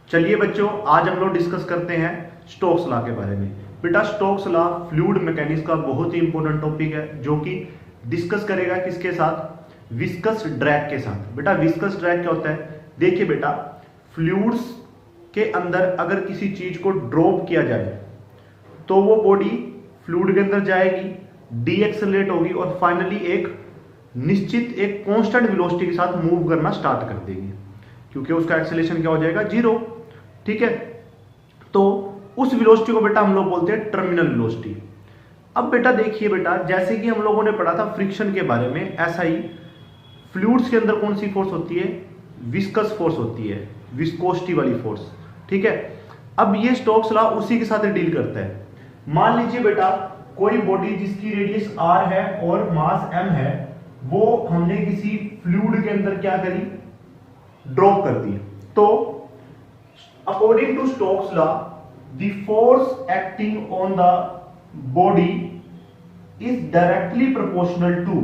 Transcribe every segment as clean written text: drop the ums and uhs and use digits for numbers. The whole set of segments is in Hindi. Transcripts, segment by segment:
चलिए बच्चों, आज हम लोग डिस्कस करते हैं स्टोक्स लॉ के बारे में। बेटा स्टोक्स लॉ फ्लूइड मैकेनिक्स का बहुत ही इंपॉर्टेंट टॉपिक है, जो कि डिस्कस करेगा किसके साथ? विस्कस ड्रैग के साथ। बेटा विस्कस ड्रैग क्या होता है? देखिए बेटा, फ्लूइड्स के अंदर अगर किसी चीज को ड्रॉप किया जाए तो वो बॉडी फ्लूइड के अंदर जाएगी, डीएक्सेलरेट होगी और फाइनली एक निश्चित एक कांस्टेंट वेलोसिटी के साथ मूव करना स्टार्ट कर देगी, क्योंकि उसका एक्सेलरेशन क्या हो जाएगा? जीरो। ठीक है, तो उस वेलोसिटी को बेटा हम लोग बोलते हैं टर्मिनल वेलोसिटी। अब बेटा देखिए बेटा, जैसे कि हम लोगों ने पढ़ा था फ्रिक्शन के बारे में, ऐसा ही फ्लूइड्स के अंदर कौन सी फोर्स होती है? विस्कस फोर्स होती है, विस्कोसिटी वाली फोर्स। ठीक है, अब ये स्टोक्स लॉ उसी के साथ डील करता है। मान लीजिए बेटा, कोई बॉडी जिसकी रेडियस r है और मास m है, वो हमने किसी फ्लूइड के अंदर क्या करी? ड्रॉप कर दी। तो according to Stokes law, the force acting on the body is directly proportional to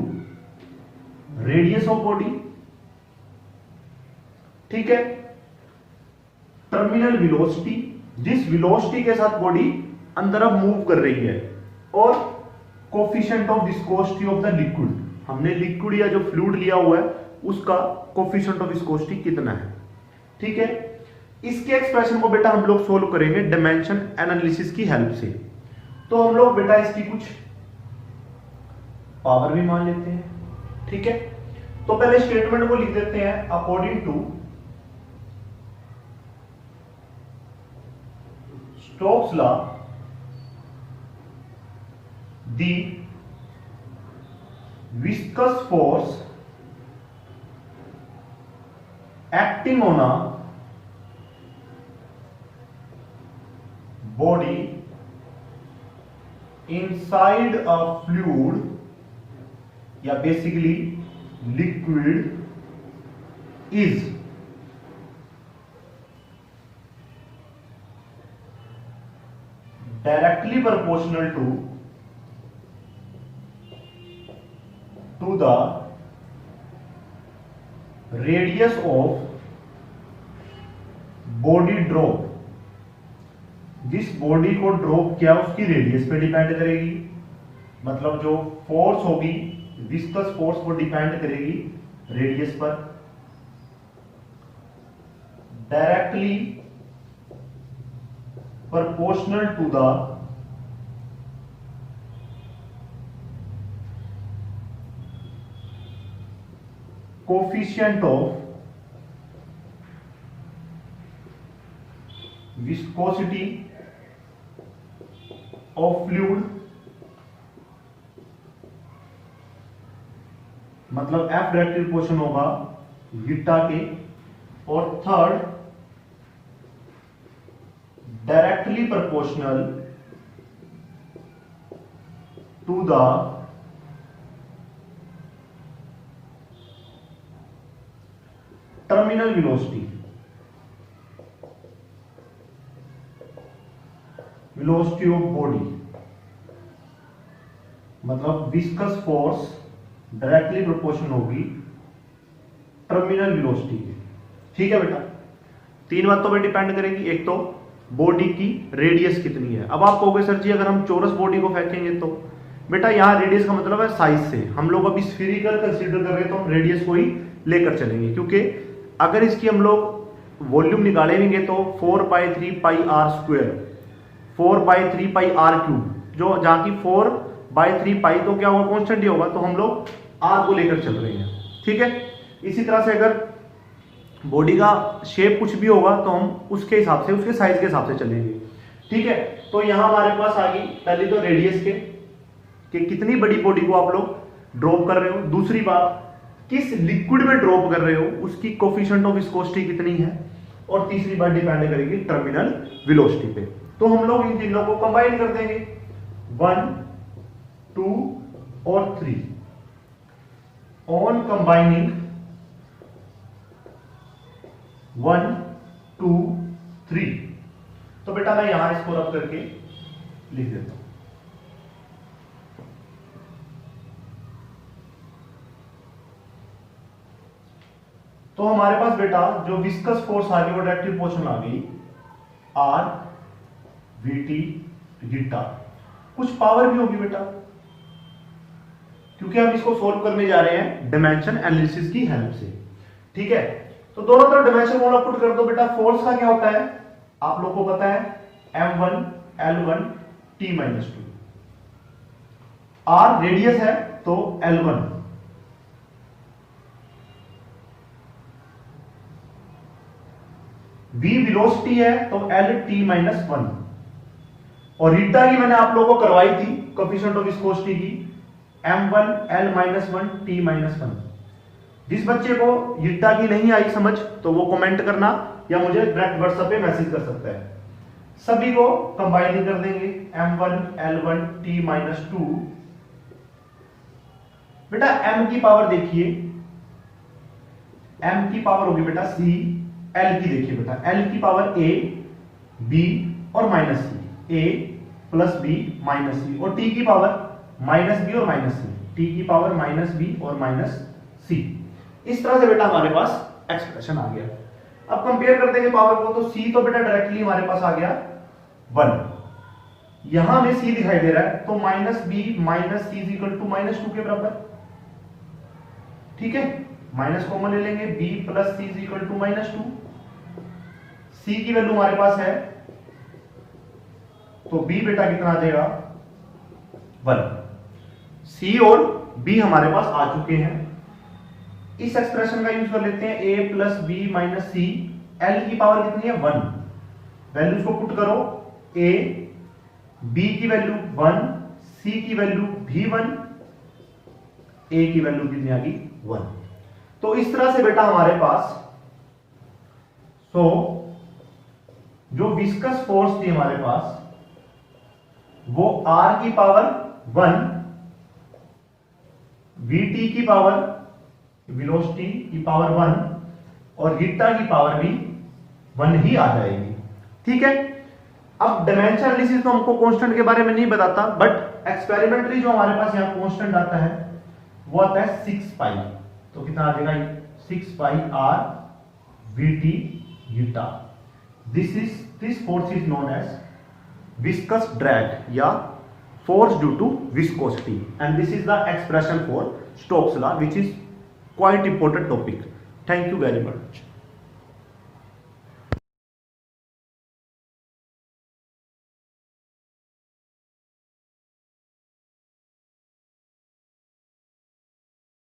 radius of body, ठीक है, टर्मिनल वेलोसिटी, जिस वेलोसिटी के साथ बॉडी अंदर अब मूव कर रही है, और coefficient of viscosity of the liquid. हमने लिक्विड या जो फ्लूइड लिया हुआ है उसका कोफिशिएंट ऑफ विस्कोसिटी कितना है। ठीक है, इसके एक्सप्रेशन को बेटा हम लोग सोल्व करेंगे डायमेंशन एनालिसिस की हेल्प से। तो हम लोग बेटा इसकी कुछ पावर भी मान लेते हैं। ठीक है, तो पहले स्टेटमेंट को लिख देते हैं। According to Stokes law, the viscous force acting on a body inside a fluid या basically liquid is directly proportional to the radius of body drop। जिस बॉडी को ड्रॉप किया उसकी रेडियस पे डिपेंड करेगी, मतलब जो फोर्स होगी विस्कस फोर्स वो डिपेंड करेगी रेडियस पर। Directly proportional to the coefficient of viscosity of fluid, मतलब एफ डायरेक्टली प्रोपोर्शन होगा बीटा के। और third, directly proportional to the terminal velocity, velocity of body, मतलब विस्कस फोर्स डायरेक्टली प्रोपोर्शनल होगी टर्मिनल वेलोसिटी के। ठीक है बेटा, तीन बातों पे डिपेंड करेगी। एक तो बॉडी की रेडियस कितनी है। अब आप कहोगे सर जी अगर हम चौरस बॉडी को फेंकेंगे तो बेटा यहां रेडियस का मतलब है साइज से। हम लोग अभी स्फीरिकल कंसीडर कर रहे हैं तो हम रेडियस को ही लेकर चलेंगे, क्योंकि अगर इसकी हम लोग वॉल्यूम निकालेंगे तो 4/3 pi r square, 4/3 pi r cube, जो जहां की 4/3 पाई तो क्या होगा? कांस्टेंट ही होगा, तो हम लोग आर को लेकर चल रहे हैं। ठीक है, इसी तरह से अगर बॉडी का शेप कुछ भी होगा तो हम उसके हिसाब से, उसके साइज के हिसाब से चलेंगे। ठीक है, तो यहां हमारे पास आ गई पहली तो रेडियस के कि कितनी बड़ी बॉडी को आप लोग ड्रॉप कर रहे हो। दूसरी बात, किस लिक्विड में ड्रॉप कर रहे हो उसकी कोफिशिएंट ऑफ विस्कोसिटी कितनी है। और तीसरी बात डिपेंड करेगी टर्मिनल वेलोसिटी पे। तो हम लोग इन तीनों को कंबाइन कर देंगे, 1, 2 और 3। ऑन कंबाइनिंग 1, 2, 3, तो बेटा मैं यहां इसको रब करके लिख देता हूं। तो हमारे पास बेटा जो विस्कस फोर्स आ गई वो डायरेक्टली प्रोपोर्शनल आ गई आर वी टी जीटा। कुछ पावर भी होगी बेटा, क्योंकि हम इसको सोल्व करने जा रहे हैं डायमेंशन एनालिसिस की हेल्प से। ठीक है, तो दोनों तरफ डायमेंशन फॉर्मूला पुट कर दो बेटा। फोर्स का क्या होता है आप लोग को पता है, m1 l1 t-2। r radius है तो l1, v वेलोसिटी है तो lt-1, और रीटा की मैंने आप लोगों को करवाई थी कोएफिशिएंट ऑफ विस्कोसिटी की, m1 l-1 t-1। जिस बच्चे को रीटा की नहीं आई समझ तो वो कमेंट करना या मुझे डायरेक्ट व्हाट्सएप पे मैसेज कर सकता है। सभी को कंबाइन कर देंगे, m1 l1 t-2। बेटा m की पावर देखिए, m की पावर होगी बेटा c, l की देखिए बेटा, l की पावर a b और minus c, a plus b minus c, और t की पावर माइनस b और माइनस सी, t की पावर माइनस b और माइनस c। इस तरह से बेटा हमारे पास एक्सप्रेशन आ गया। अब कंपेयर कर देंगे पावर को, तो c तो बेटा डायरेक्टली हमारे पास आ गया 1, यहां में c दिखाई दे रहा है तो minus b minus c is equal to minus 2 के बराबर। ठीक है, माइनस कॉमन ले लेंगे, b plus c is equal to minus 2। c की वैल्यू हमारे पास है तो b बेटा कितना आ जाएगा 1। c और b हमारे पास आ चुके हैं। इस एक्सप्रेशन का यूज कर लेते हैं, a plus b minus c, l की पावर कितनी है 1, वैल्यूज को पुट करो, a b की वैल्यू 1, c की वैल्यू भी 1, a की वैल्यू कितनी आ गई 1। तो इस तरह से बेटा हमारे पास जो विस्कस फोर्स थी हमारे पास वो r की पावर 1, vt की पावर वेलोसिटी की पावर 1 और हीटा की पावर भी 1 ही आ जाएगी। ठीक है, अब डायमेंशन एनालिसिस तो हमको कांस्टेंट के बारे में नहीं बताता, बट एक्सपेरिमेंटली जो हमारे पास यहां कांस्टेंट आता है वो आता है 6 पाई। तो कितना आ जाएगा 6 पाई r vt हीटा। This force is known as viscous drag या force due to viscosity, and this is the expression for Stokes law, which is quite important topic. Thank you very much.